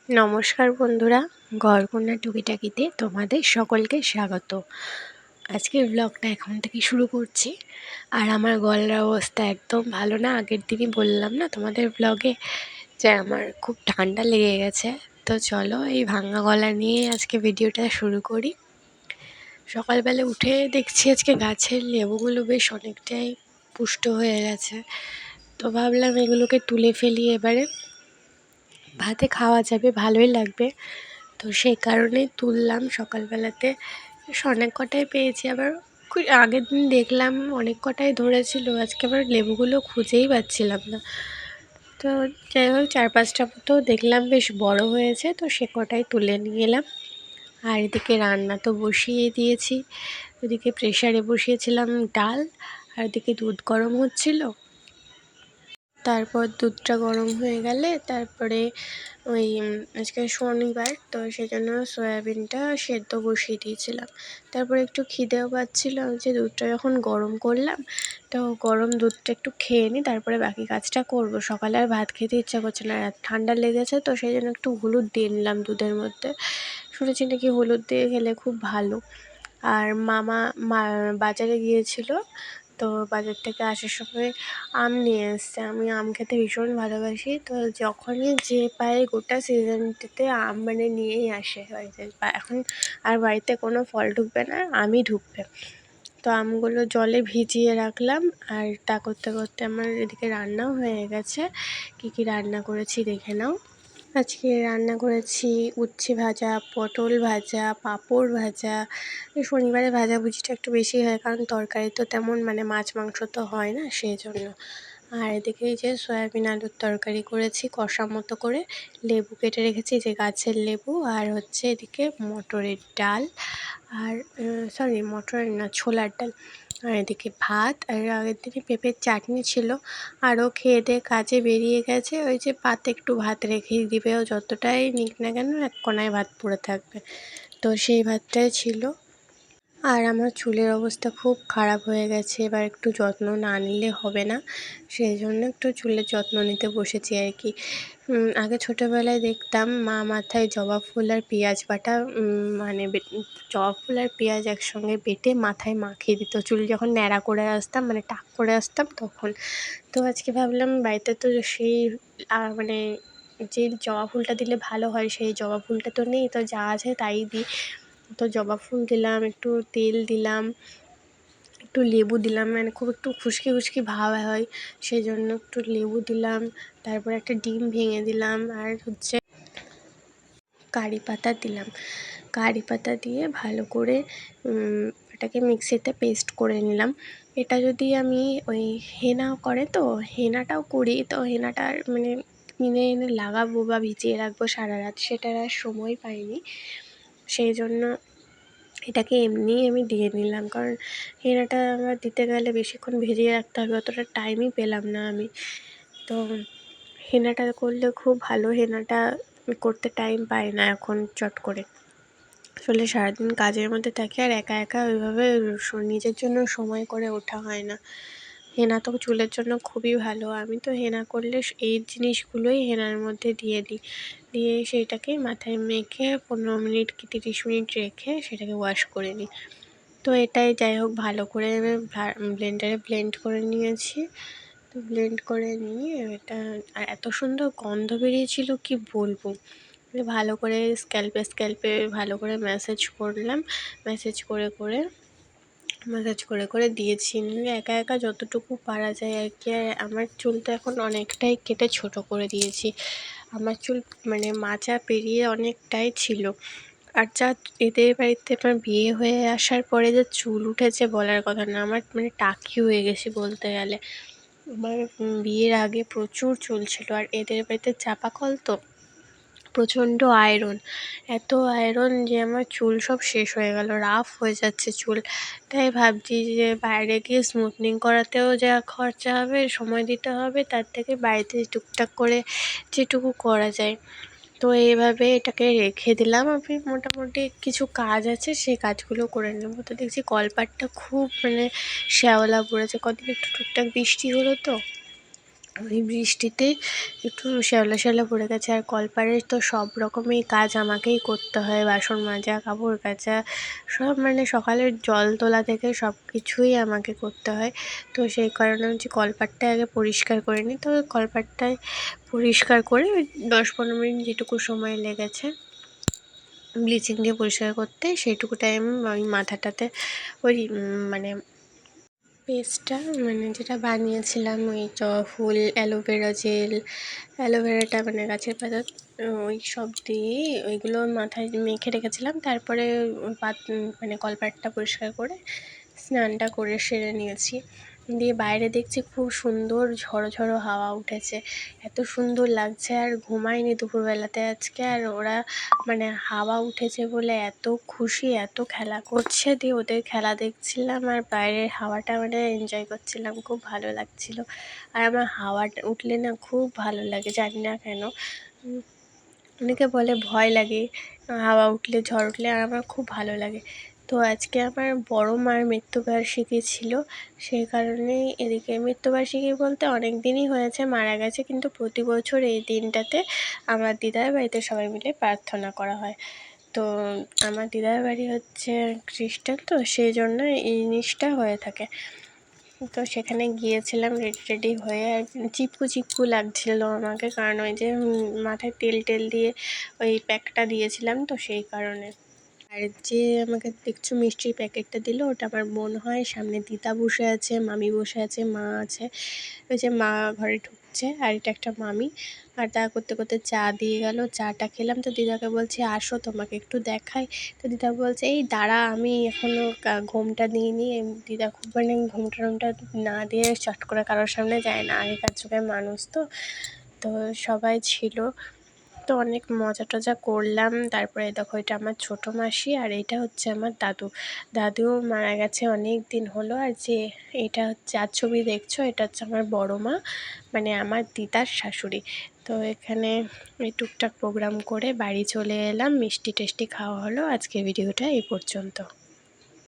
নমস্কার বন্ধুরা, ঘরকন্যা টুকিটাকিতে তোমাদের সকলকে স্বাগত। আজকের ব্লগটা এখন থেকে শুরু করছি। আর আমার গলার অবস্থা একদম ভালো না। আগের দিনই বললাম না তোমাদের ব্লগে যে আমার খুব ঠান্ডা লেগে গেছে। তো চলো এই ভাঙা গলা নিয়ে আজকে ভিডিওটা শুরু করি। সকালবেলা উঠে দেখছি আজকে গাছের লেবুগুলো বেশ অনেকটাই পুষ্ট হয়ে গেছে। তো ভাবলাম এগুলোকে তুলে ফেলি, এবারে ভাতে খাওয়া যাবে, ভালোই লাগবে। তো সেই কারণেই তুললাম সকালবেলাতে। অনেক কটাই পেয়েছি, আবার আগের দিন দেখলাম অনেক কটাই ধরেছিল, আজকে আবার লেবুগুলো খুঁজেই পাচ্ছিলাম না। তো যাই হোক 4-5টা মতো দেখলাম বেশ বড় হয়েছে, তো সে কটাই তুলে নিয়ে এলাম। আর এদিকে রান্না তো বসিয়ে দিয়েছি। ওদিকে প্রেশারে বসিয়েছিলাম ডাল, আর এদিকে দুধ গরম হচ্ছিল। তারপর দুধটা গরম হয়ে গেলে তারপরে আজকে শনিবার, তো সেজন্য সয়াবিনটা সেদ্ধ বসিয়ে দিয়েছিলাম। তারপরে একটু খিদেও পাচ্ছিল, যে দুধটা যখন গরম করলাম, তো গরম দুধটা একটু খেয়ে নিই, তারপরে বাকি কাজটা করব। সকালে আর ভাত খেতে ইচ্ছা করছে না, ঠান্ডা লেগেছে, তো সেই জন্য একটু হলুদ দিয়ে নিলাম দুধের মধ্যে। শুনেছি নাকি হলুদ দিয়ে খেলে খুব ভালো। আর মামা বাজারে গিয়েছিল, তো বাজার থেকে আসার সময় আম নিয়ে এসছে। আমি আম খেতে ভীষণ ভালোবাসি, তো যখনই যে পায় গোটা সিজনটাতে আম নিয়েই আসে বাড়িতে। এখন আর বাড়িতে কোনো ফল ঢুকবে না, আমই ঢুকবে। তো আমগুলো জলে ভিজিয়ে রাখলাম, আর তা করতে করতে আমার এদিকে রান্নাও হয়ে গেছে। কি রান্না করেছি দেখে নাও। আজকে রান্না করেছি উচ্ছে ভাজা, পটল ভাজা, পাঁপড় ভাজা। শনিবারে ভাজাভুজিটা একটু বেশি হয়, কারণ তরকারি তো তেমন মাছ মাংস তো হয় না, সেই জন্য। আর এদিকে এই যে সয়াবিন আলুর তরকারি করেছি কষা মতো করে, লেবু কেটে রেখেছি, যে গাছের লেবু। আর হচ্ছে এদিকে মটরের ডাল, আর মটরের না, ছোলার ডাল। আর এদিকে ভাত, আর আগের দিনে পেঁপের চাটনি ছিল। আরও খেয়ে দিয়ে কাজে বেরিয়ে গেছে, ওই যে পাতে একটু ভাত রেখেই দিবে, ও যতটাই নিক না কেন এক কোনায় ভাত পড়ে থাকবে। তো সেই ভাতটাই ছিল। আর আমার চুলের অবস্থা খুব খারাপ হয়ে গেছে, এবার একটু যত্ন না নিলে হবে না, সেই জন্য একটু চুলের যত্ন নিতে বসেছি আর কি। আগে ছোটোবেলায় দেখতাম মা মাথায় জবা ফুল আর পেঁয়াজ বাটা, জবা ফুল আর পেঁয়াজ একসঙ্গে বেটে মাথায় মাখিয়ে দিত, চুল যখন ন্যাড়া করে আসতাম, টাক করে আসতাম তখন। তো আজকে ভাবলাম বাড়িতে তো সেই যে জবা ফুলটা দিলে ভালো হয়, সেই জবা ফুলটা তো নেই, তো যা আছে তাই দিই। তো জবা ফুল দিলাম, একটু তেল দিলাম, একটু লেবু দিলাম, খুব একটু খুশকি খুশকি ভাব হয়, সেই জন্য একটু লেবু দিলাম। তারপর একটা ডিম ভেঙে দিলাম, আর হচ্ছে কারি পাতা দিলাম। কারি পাতা দিয়ে ভালো করে এটাকে মিক্সিতে পেস্ট করে নিলাম। এটা যদি আমি ওই হেনা করে, তো হেনাটাও করি, তো হেনাটা কিনে এনে লাগাবো বা ভিজিয়ে রাখবো সারা রাত, সেটার আর সময় পাইনি, সেই জন্য এটাকে এমনিই আমি দিয়ে নিলাম। কারণ হেনাটা আমার দিতে গেলে বেশিক্ষণ ভিজিয়ে রাখতে হবে, অতটা টাইমই পেলাম না আমি। তো হেনাটা করলে খুব ভালো, হেনাটা করতে টাইম পাই না এখন চট করে, আসলে সারাদিন কাজের মধ্যে থাকি, আর একা একা ওইভাবে নিজের জন্য সময় করে ওঠা হয় না। হেনা তো চুলের জন্য খুবই ভালো, আমি তো হেনা করলে এই জিনিসগুলোই হেনার মধ্যে দিয়ে দিই, দিয়ে সেইটাকে মাথায় মেখে 15 মিনিট কি 30 মিনিট রেখে সেটাকে ওয়াশ করে নিই। তো এটাই যাই হোক ভালো করে আমি ব্লেন্ডারে ব্লেন্ড করে নিয়েছি। তো ব্লেন্ড করে নিয়ে এটা, আর এত সুন্দর গন্ধ বেরিয়েছিল কি বলবো। ভালো করে স্ক্যাল্পে ভালো করে ম্যাসাজ করলাম, ম্যাসাজ করে করে দিয়েছি। একা একা যতটুকু পারা যায় আর কি। আর আমার চুল তো এখন অনেকটাই কেটে ছোট করে দিয়েছি, আমার চুল মাচা পেরিয়ে অনেকটাই ছিল। আর যা এদের বাড়িতে আমার বিয়ে হয়ে আসার পরে যে চুল উঠেছে বলার কথা না, আমার টাকি হয়ে গেছি বলতে গেলে। আমার বিয়ের আগে প্রচুর চুল ছিল, আর এদের বাড়িতে চাপা কল তো প্রচণ্ড আয়রন, এত আয়রন যে আমার চুল সব শেষ হয়ে গেল, রাফ হয়ে যাচ্ছে চুল। তাই ভাবছি যে বাইরে গিয়ে স্মুথনিং করাতেও যা খরচা হবে, সময় দিতে হবে, তার থেকে বাড়িতে টুকটাক করে যেটুকু করা যায়। তো এইভাবে এটাকে রেখে দিলাম। আমি মোটামুটি কিছু কাজ আছে, সেই কাজগুলো করে নেব। তো দেখছি কলপাটটা খুব শ্যাওলা পড়েছে, কদিন একটু টুকটাক বৃষ্টি হলো, তো ওই বৃষ্টিতে একটু শ্যাওলা শ্যাওলা পড়ে গেছে। আর কলপাড়ের তো সব রকমই কাজ আমাকেই করতে হয়, বাসন মাজা, কাপড় কাচা, সব মানে সকালের জল তোলা থেকে সব কিছুই আমাকে করতে হয়। তো সেই কারণে হচ্ছে কলপাড়টা আগে পরিষ্কার করে নিই। তো কলপাড়টায় পরিষ্কার করে 10-15 মিনিট যেটুকু সময় লেগেছে ব্লিচিং দিয়ে পরিষ্কার করতে, সেইটুকু টাইম ওই মাথাটাতে ওই মানে পেস্টটা মানে যেটা বানিয়েছিলাম, ওই ফুল, অ্যালোভেরা জেল, অ্যালোভেরাটা মানে গাছের পাতা, ওই সব দিয়ে ওইগুলো মাথায় মেখে রেখেছিলাম। তারপরে ওই মানে কলপাটটা পরিষ্কার করে স্নানটা করে সেরে নিয়েছি। দিয়ে বাইরে দেখছি খুব সুন্দর ঝড়ো ঝড়ো হাওয়া উঠেছে, এত সুন্দর লাগছে। আর ঘুমাইনি দুপুরবেলাতে আজকে, আর ওরা মানে হাওয়া উঠেছে বলে এত খুশি, এত খেলা করছে। দিয়ে ওদের খেলা দেখছিলাম আর বাইরের হাওয়াটা মানে এনজয় করছিলাম, খুব ভালো লাগছিল। আর আমার হাওয়াটা উঠলে না খুব ভালো লাগে, জানি না কেন। অনেকে বলে ভয় লাগে হাওয়া উঠলে, ঝড় উঠলে, আর আমার খুব ভালো লাগে। তো আজকে আমার বড় মার মৃত্যুবার্ষিকী ছিল, সেই কারণেই এদিকে মৃত্যুবার্ষিকী বলতে অনেক দিনই হয়েছে, মারা গেছে, কিন্তু প্রতি বছর এই দিনটাতে আমার দিদার বাড়িতে সবাই মিলে প্রার্থনা করা হয়। তো আমার দিদার বাড়ি হচ্ছে খ্রিস্টান, তো সেই জন্য এই জিনিসটা হয়ে থাকে। তো সেখানে গিয়েছিলাম রেডি টেডি হয়ে, আর চিপকু চিপকু লাগছিল আমাকে, কারণ ওই যে মাথায় তেল টেল দিয়ে ওই প্যাকটা দিয়েছিলাম, তো সেই কারণে। আর যে আমাকে দেখছো মিষ্টির প্যাকেটটা দিল, ওটা আমার বোন হয়। সামনে দিদা বসে আছে, মামি বসে আছে, মা আছে। ওই যে মা ঘরে ঢুকছে, আর এটা একটা মামি। আর তা করতে করতে চা দিয়ে গেল, চাটা খেলাম। তো দিদাকে বলছি আসো তোমাকে একটু দেখাই। তো দিদা বলছে এই দাঁড়া, আমি এখনও ঘুমটা দিইনি। দিদা খুব মানে ঘুমটা না দিয়ে চট করে কারোর সামনে যায় না, আগেকার যুগের মানুষ তো। তো সবাই ছিল, তো অনেক মজা টজা করলাম। তারপরে দেখো এটা আমার ছোটো মাসি, আর এটা হচ্ছে আমার দাদু। দাদুও মারা গেছে অনেক দিন হলো। আর যে এটা হচ্ছে আর ছবি দেখছো, এটা হচ্ছে আমার বড় মা, মানে আমার দিদার শাশুড়ি। তো এখানে এই টুকটাক প্রোগ্রাম করে বাড়ি চলে এলাম, মিষ্টি টেস্টি খাওয়া হলো। আজকে ভিডিওটা এই পর্যন্ত।